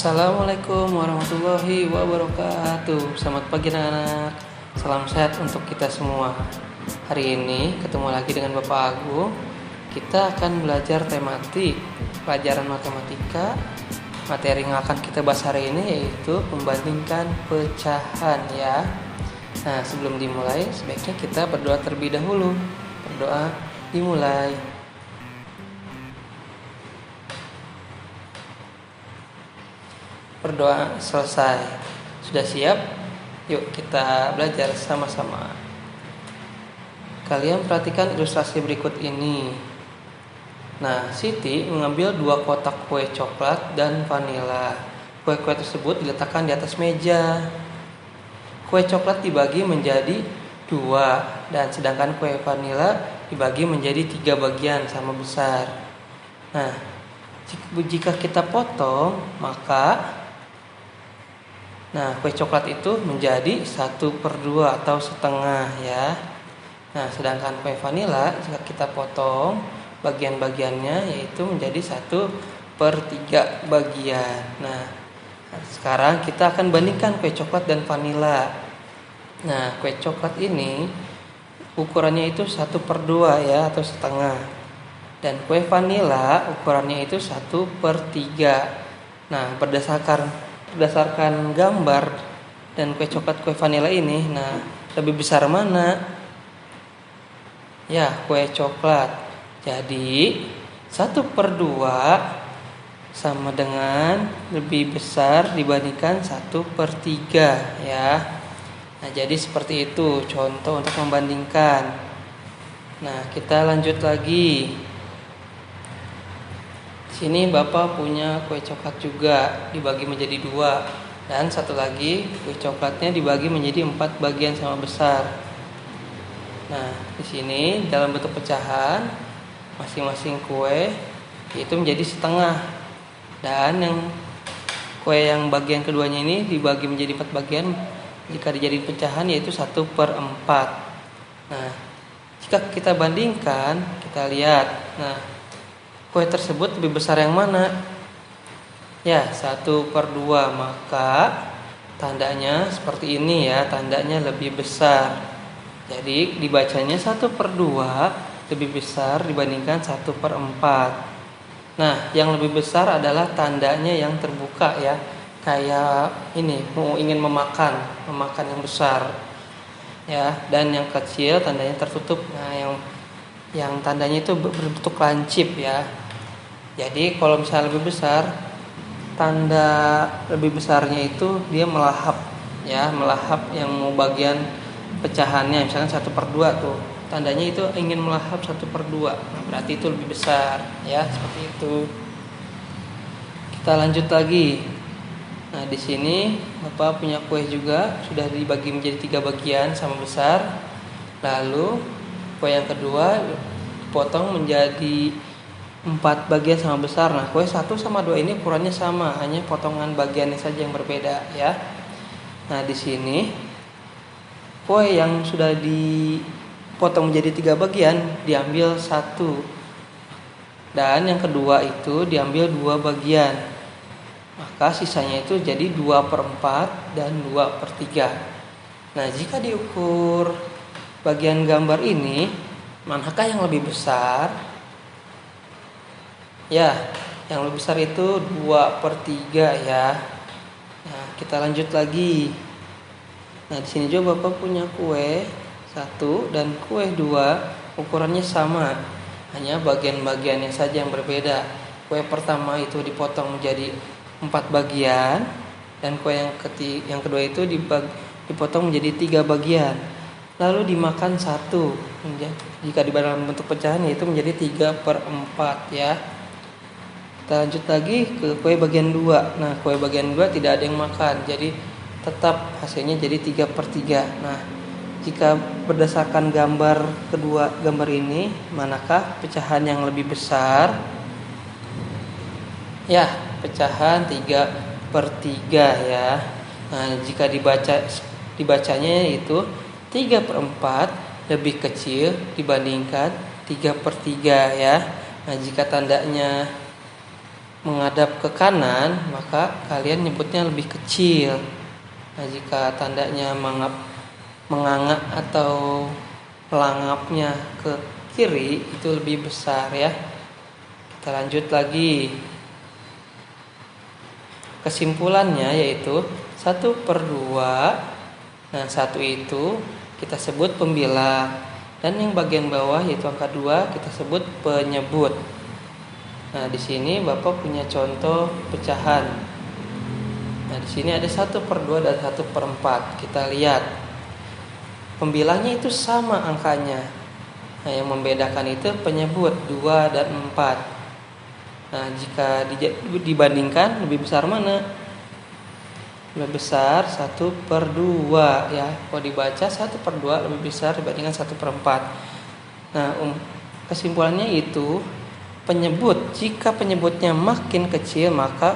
Assalamualaikum warahmatullahi wabarakatuh. Selamat pagi anak-anak. Salam sehat untuk kita semua. Hari ini ketemu lagi dengan Bapak Agung. Kita akan belajar tematik pelajaran matematika. Materi yang akan kita bahas hari ini yaitu membandingkan pecahan ya. Nah, sebelum dimulai sebaiknya kita berdoa terlebih dahulu. Berdoa dimulai. Berdoa selesai. Sudah siap? Yuk kita belajar sama-sama. Kalian perhatikan ilustrasi berikut ini. Nah, Siti mengambil 2 kotak kue coklat dan vanila. Kue-kue tersebut diletakkan di atas meja. Kue coklat dibagi menjadi 2, dan sedangkan kue vanila dibagi menjadi 3 bagian sama besar. Nah, jika kita potong, maka kue coklat itu menjadi 1/2 atau setengah ya. Nah, sedangkan kue vanila jika kita potong bagian-bagiannya yaitu menjadi 1/3 bagian. Nah, sekarang kita akan bandingkan kue coklat dan vanila. Nah, kue coklat ini ukurannya itu 1/2 ya atau setengah. Dan kue vanila ukurannya itu 1/3. Nah, berdasarkan gambar dan kue coklat kue vanila ini, nah lebih besar mana? Ya, kue coklat. Jadi 1/2 sama dengan lebih besar dibandingkan 1/3 ya. Nah, jadi seperti itu contoh untuk membandingkan. Nah, kita lanjut lagi. Sini Bapak punya kue coklat juga dibagi menjadi 2, dan satu lagi kue coklatnya dibagi menjadi 4 bagian sama besar. Nah, di sini dalam bentuk pecahan masing-masing kue itu menjadi setengah, dan kue yang bagian keduanya ini dibagi menjadi 4 bagian jika dijadikan pecahan yaitu 1/4. Nah, jika kita bandingkan, kita lihat. Nah, kue tersebut lebih besar yang mana? Ya, 1/2, maka tandanya seperti ini ya, tandanya lebih besar. Jadi dibacanya 1/2 lebih besar dibandingkan 1/4. Nah, yang lebih besar adalah tandanya yang terbuka ya. Kayak ini, ingin memakan yang besar. Ya, dan yang kecil tandanya tertutup. Nah, yang tandanya itu berbentuk lancip ya. Jadi kalau misalnya lebih besar, tanda lebih besarnya itu dia melahap ya, melahap yang bagian pecahannya, misalkan 1/2 tuh, tandanya itu ingin melahap 1/2. Nah, berarti itu lebih besar ya, seperti itu. Kita lanjut lagi. Nah, di sini Bapak punya kue juga sudah dibagi menjadi 3 bagian sama besar. Lalu kue yang kedua dipotong menjadi 4 bagian sama besar. Nah, kue 1 sama 2 ini ukurannya sama, hanya potongan bagiannya saja yang berbeda ya. Nah, di sini kue yang sudah dipotong menjadi 3 bagian diambil 1, dan yang kedua itu diambil 2 bagian. Maka sisanya itu jadi 2/4 dan 2/3. Nah, jika diukur bagian gambar ini, manakah yang lebih besar? Ya, yang lebih besar itu 2/3 ya. Nah, kita lanjut lagi. Nah, di sini juga Bapak punya kue 1 dan kue 2, ukurannya sama, hanya bagian-bagiannya saja yang berbeda. Kue pertama itu dipotong menjadi 4 bagian, dan kue yang kedua itu dipotong menjadi 3 bagian. Lalu dimakan 1. Jika di dalam bentuk pecahan yaitu menjadi 3/4 ya. Kita lanjut lagi ke kue bagian 2. Nah, kue bagian 2 tidak ada yang makan, jadi tetap hasilnya jadi 3/3. Nah, jika berdasarkan gambar ini, manakah pecahan yang lebih besar? Ya, pecahan 3/3 ya. Nah, jika dibacanya itu 3/4 lebih kecil dibandingkan 3/3 ya. Nah, jika tandanya menghadap ke kanan, maka kalian nyebutnya lebih kecil. Nah, jika tandanya mengangak atau melangapnya ke kiri, itu lebih besar ya. Kita lanjut lagi. Kesimpulannya yaitu 1/2. Nah, 1 itu kita sebut pembilang, dan yang bagian bawah yaitu angka 2 kita sebut penyebut. Nah, di sini Bapak punya contoh pecahan. Nah, di sini ada 1/2 dan 1/4. Kita lihat pembilangnya itu sama angkanya. Nah, yang membedakan itu penyebut 2 dan 4. Nah, jika dibandingkan lebih besar mana? Lebih besar 1/2 ya. Kalau dibaca 1/2 lebih besar dibandingkan 1/4. Nah, kesimpulannya itu jika penyebutnya makin kecil maka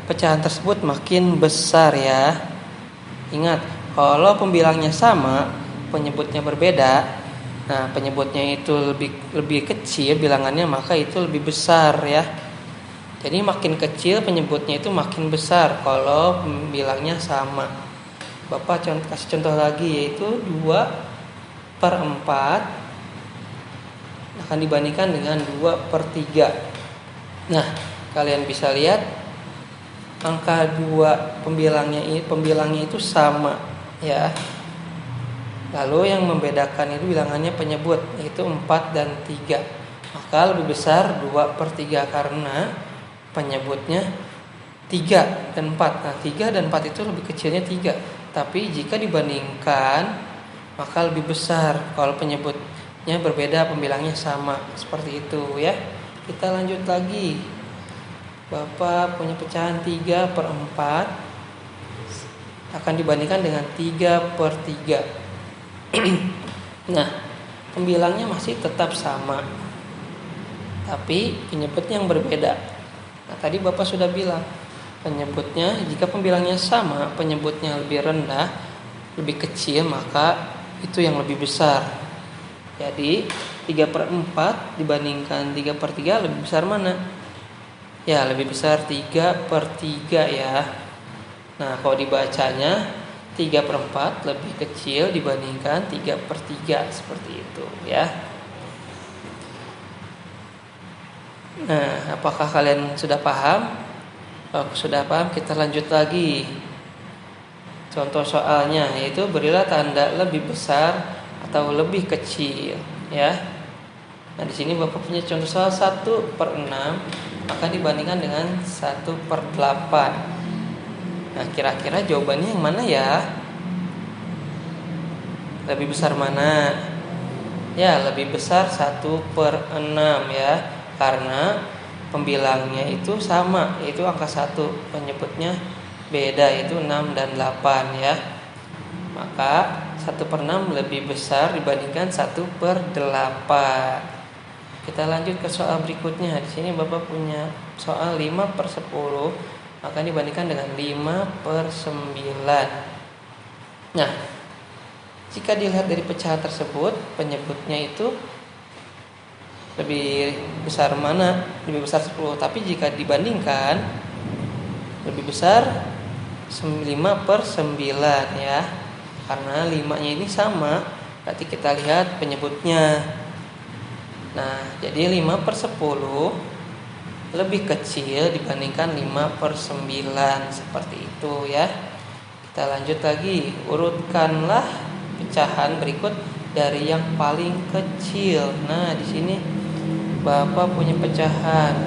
pecahan tersebut makin besar ya. Ingat, kalau pembilangnya sama, penyebutnya berbeda. Nah, penyebutnya itu lebih kecil bilangannya, maka itu lebih besar ya. Jadi makin kecil penyebutnya itu makin besar kalau pembilangnya sama. Bapak kasih contoh lagi, yaitu 2/4 akan dibandingkan dengan 2/3. Nah, kalian bisa lihat angka 2 pembilangnya itu sama ya. Lalu yang membedakan itu bilangannya penyebut, yaitu 4 dan 3. Maka lebih besar 2/3 karena penyebutnya 3 dan 4. Nah, 3 dan 4 itu lebih kecilnya 3. Tapi jika dibandingkan maka lebih besar kalau penyebutnya berbeda, pembilangnya sama. Seperti itu ya. Kita lanjut lagi. Bapak punya pecahan 3/4 akan dibandingkan dengan 3/3. Nah, pembilangnya masih tetap sama, tapi penyebutnya yang berbeda. Nah, tadi Bapak sudah bilang penyebutnya, jika pembilangnya sama, penyebutnya lebih rendah, lebih kecil, maka itu yang lebih besar. Jadi 3/4 dibandingkan 3/3 lebih besar mana? Ya, lebih besar 3/3 ya. Nah, kalau dibacanya 3/4 lebih kecil dibandingkan 3/3, seperti itu ya. Nah, apakah kalian sudah paham? Kalau sudah paham, kita lanjut lagi. Contoh soalnya yaitu berilah tanda lebih besar atau lebih kecil ya. Nah, di sini Bapak punya contoh soal 1/6 akan dibandingkan dengan 1/8. Nah, kira-kira jawabannya yang mana ya? Lebih besar mana? Ya, lebih besar 1/6 ya. Karena pembilangnya itu sama, yaitu angka 1. Penyebutnya beda, yaitu 6 dan 8 ya. Maka 1/6 lebih besar dibandingkan 1/8. Kita lanjut ke soal berikutnya. Di sini Bapak punya soal 5/10 akan dibandingkan dengan 5/9. Nah, jika dilihat dari pecahan tersebut, penyebutnya itu lebih besar mana? Lebih besar 10. Tapi jika dibandingkan lebih besar 5/9 ya. Karena 5-nya ini sama, berarti kita lihat penyebutnya. Nah, jadi 5/10 lebih kecil dibandingkan 5/9, seperti itu ya. Kita lanjut lagi. Urutkanlah pecahan berikut dari yang paling kecil. Nah, di sini Bapak punya pecahan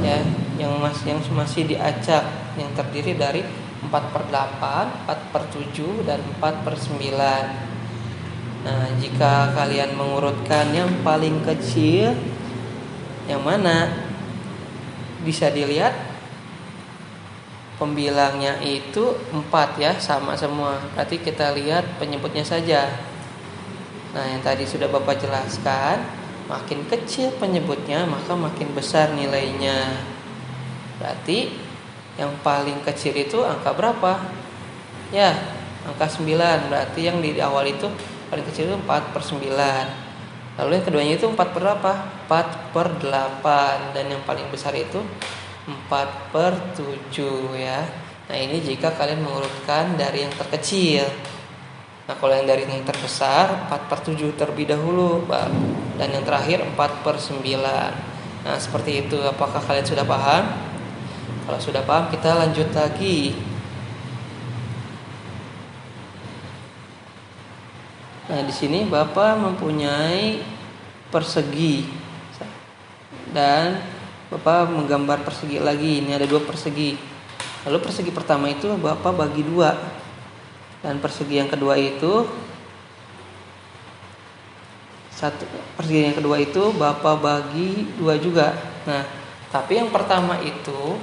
ya, yang masih diacak, yang terdiri dari 4/8, 4/7 dan 4/9. Nah, jika kalian mengurutkan yang paling kecil yang mana? Bisa dilihat pembilangnya itu 4 ya, sama semua. Berarti kita lihat penyebutnya saja. Nah, yang tadi sudah Bapak jelaskan, makin kecil penyebutnya maka makin besar nilainya. Berarti yang paling kecil itu angka berapa? Ya, angka 9. Berarti yang di awal itu paling kecil itu 4/9. Lalu yang keduanya itu 4 per berapa? 4 per 8. Dan yang paling besar itu 4 per 7 ya. Nah ini jika kalian mengurutkan dari yang terkecil. Nah kalau yang dari yang terbesar 4 per 7 terlebih dahulu, dan yang terakhir 4 per 9. Nah seperti itu. Apakah kalian sudah paham? Kalau sudah paham kita lanjut lagi. Nah, di sini Bapak mempunyai persegi dan Bapak menggambar persegi lagi. Ini ada 2 persegi. Lalu persegi pertama itu Bapak bagi 2. Dan persegi yang kedua itu persegi yang kedua itu Bapak bagi 2 juga. Nah, tapi yang pertama itu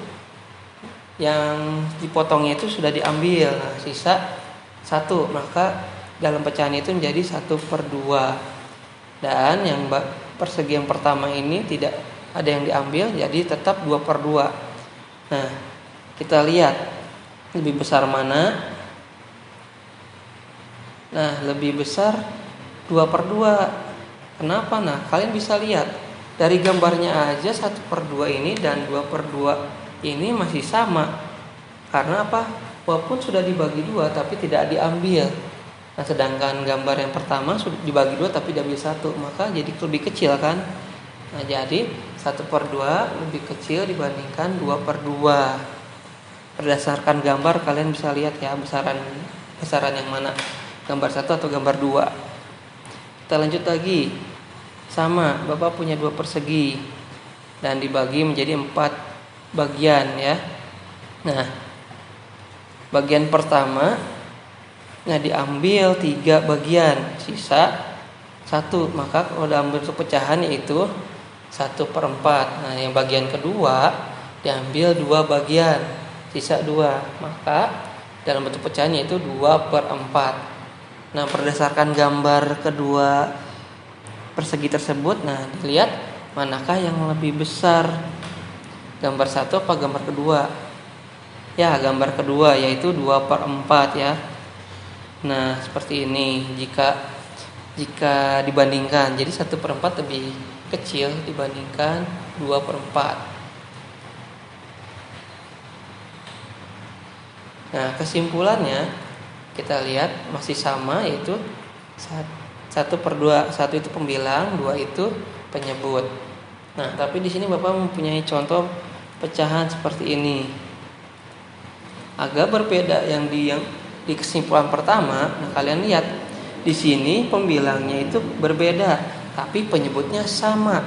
yang dipotongnya itu sudah diambil. Nah, sisa 1, maka dalam pecahan itu menjadi 1 per 2. Dan yang persegi yang pertama ini tidak ada yang diambil, jadi tetap 2 per 2. Nah, kita lihat lebih besar mana. Nah, lebih besar 2 per 2. Kenapa? Nah, kalian bisa lihat dari gambarnya aja 1 per 2 ini dan 2 per 2 ini masih sama. Karena apa? Walaupun sudah dibagi 2 tapi tidak diambil. Nah, sedangkan gambar yang pertama sudah dibagi 2 tapi diambil 1, maka jadi lebih kecil kan? Nah, jadi 1 per 2 lebih kecil dibandingkan 2 per 2. Berdasarkan gambar kalian bisa lihat ya besaran yang mana, gambar 1 atau gambar 2. Kita lanjut lagi. Sama, Bapak punya 2 persegi dan dibagi menjadi 4 bagian ya. Nah, bagian pertama diambil 3 bagian, sisa 1. Maka kalau dalam bentuk pecahan yaitu 1 per 4. Nah, yang bagian kedua diambil 2 bagian, sisa 2. Maka dalam bentuk pecahan yaitu 2 per 4. Nah, berdasarkan gambar kedua persegi tersebut, nah dilihat manakah yang lebih besar, gambar 1 apa gambar kedua? Ya, gambar kedua yaitu 2 per 4 ya. Nah, seperti ini jika dibandingkan. Jadi 1 per 4 lebih kecil dibandingkan 2 per 4. Nah, kesimpulannya kita lihat masih sama, yaitu 1 per 2. 1 itu pembilang, 2 itu penyebut. Nah, tapi di sini Bapak mempunyai contoh pecahan seperti ini. Agak berbeda yang di kesimpulan pertama. Nah, kalian lihat di sini pembilangnya itu berbeda, tapi penyebutnya sama.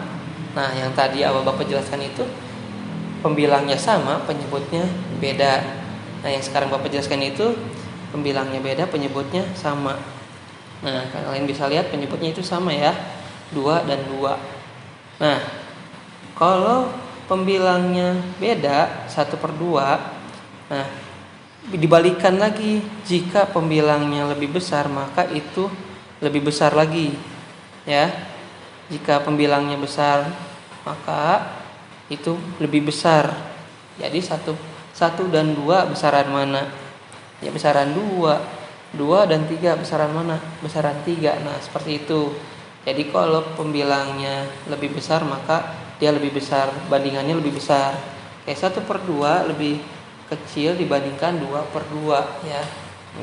Nah, yang tadi awal Bapak jelaskan itu pembilangnya sama, penyebutnya beda. Nah, yang sekarang Bapak jelaskan itu pembilangnya beda, penyebutnya sama. Nah, kalian bisa lihat penyebutnya itu sama ya, 2 dan 2. Nah, kalau pembilangnya beda 1 per 2, nah dibalikan lagi, jika pembilangnya lebih besar maka itu lebih besar lagi ya. Jika pembilangnya besar maka itu lebih besar. Jadi 1 dan 2 besaran mana? Ya besaran 2 dan 3 besaran mana? Besaran 3. Nah, seperti itu. Jadi kalau pembilangnya lebih besar maka dia lebih besar, bandingannya lebih besar. Kayak 1 per 2 lebih kecil dibandingkan 2 per 2 ya.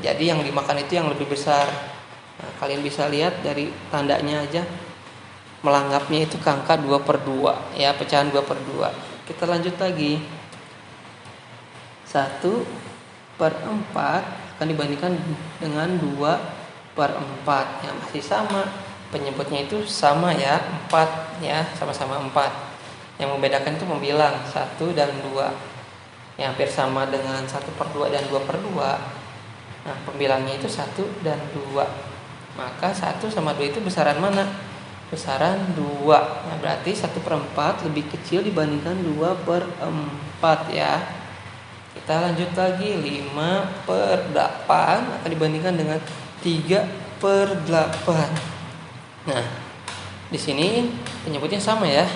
Jadi yang dimakan itu yang lebih besar. Nah, kalian bisa lihat dari tandanya aja melanggapnya itu ke angka 2 per 2 ya, pecahan 2 per 2. Kita lanjut lagi. 1 per 4 akan dibandingkan dengan 2 per 4 yang masih sama. Penyebutnya itu sama ya, 4 ya, sama-sama 4. Yang membedakan itu pembilang 1 dan 2. Yang hampir sama dengan 1 per 2 dan 2 per 2. Nah, pembilangnya itu 1 dan 2. Maka 1 sama 2 itu besaran mana? Besaran 2. Nah, berarti 1 per 4 lebih kecil dibandingkan 2 per 4 ya. Kita lanjut lagi. 5 per 8 akan dibandingkan dengan 3 per 8. Nah, di sini penyebutnya sama ya.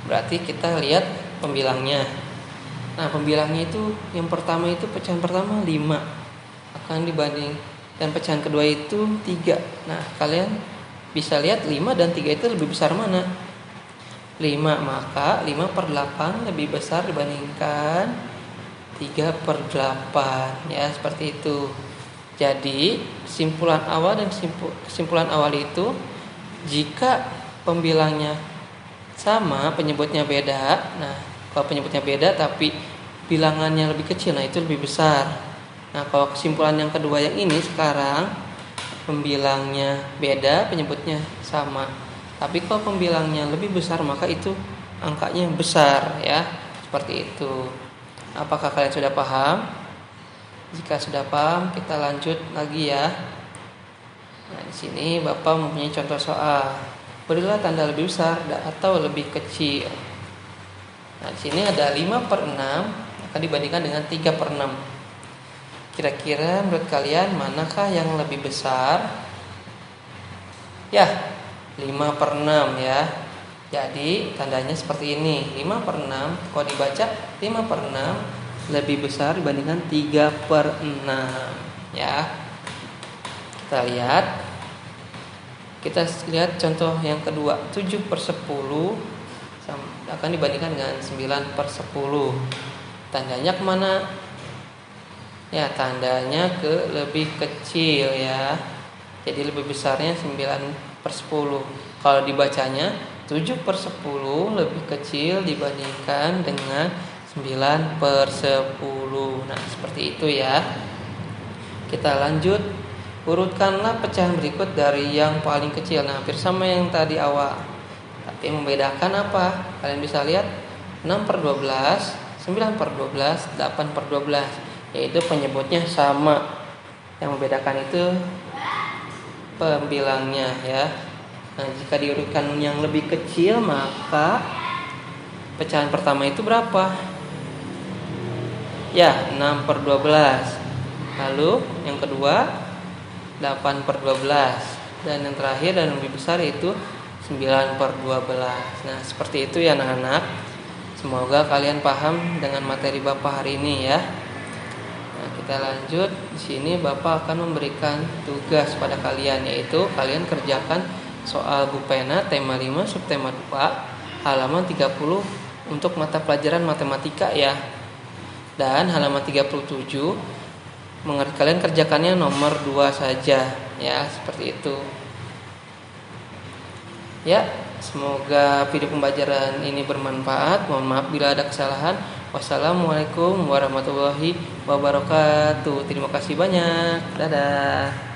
Berarti kita lihat pembilangnya. Nah, pembilangnya itu yang pertama itu pecahan pertama 5 akan dibanding, dan pecahan kedua itu 3. Nah, kalian bisa lihat 5 dan 3 itu lebih besar mana? 5, maka 5/8 lebih besar dibandingkan 3/8, ya seperti itu. Jadi kesimpulan awal itu, jika pembilangnya sama, penyebutnya beda. Nah, kalau penyebutnya beda tapi bilangannya lebih kecil, nah itu lebih besar. Nah, kalau kesimpulan yang kedua yang ini sekarang, pembilangnya beda, penyebutnya sama. Tapi kalau pembilangnya lebih besar, maka itu angkanya besar, ya. Seperti itu. Apakah kalian sudah paham? Jika sudah paham, kita lanjut lagi ya. Nah, di sini Bapak mempunyai contoh soal. Berilah tanda lebih besar atau lebih kecil. Nah, di sini ada 5/6 akan dibandingkan dengan 3/6. Kira-kira menurut kalian manakah yang lebih besar? Ya, 5/6 ya. Jadi tandanya seperti ini. 5/6 kalau dibaca 5/6 lebih besar dibandingkan 3/6 ya. Kita lihat contoh yang kedua. 7/10 akan dibandingkan dengan 9/10. Tandanya kemana? Ya, tandanya ke lebih kecil ya. Jadi lebih besarnya 9/10. Kalau dibacanya 7/10 lebih kecil dibandingkan dengan 9/10. Nah, seperti itu ya. Kita lanjut. Urutkanlah pecahan berikut dari yang paling kecil. Nah, hampir sama yang tadi awal. Tapi yang membedakan apa? Kalian bisa lihat 6/12, 9/12, 8/12. Yaitu penyebutnya sama. Yang membedakan itu pembilangnya ya. Nah, jika diurutkan yang lebih kecil, maka pecahan pertama itu berapa? Ya, 6/12. Lalu yang kedua 8/12. Dan yang terakhir dan lebih besar yaitu 9/12. Nah, seperti itu ya anak-anak. Semoga kalian paham dengan materi Bapak hari ini ya. Nah, kita lanjut. Di sini Bapak akan memberikan tugas pada kalian, yaitu kalian kerjakan soal buku pena tema 5 subtema 2 halaman 30 untuk mata pelajaran matematika ya. Dan halaman 37 kalian kerjakannya nomor 2 saja ya, seperti itu. Ya, semoga video pembelajaran ini bermanfaat. Mohon maaf bila ada kesalahan. Wassalamualaikum warahmatullahi wabarakatuh. Terima kasih banyak. Dadah.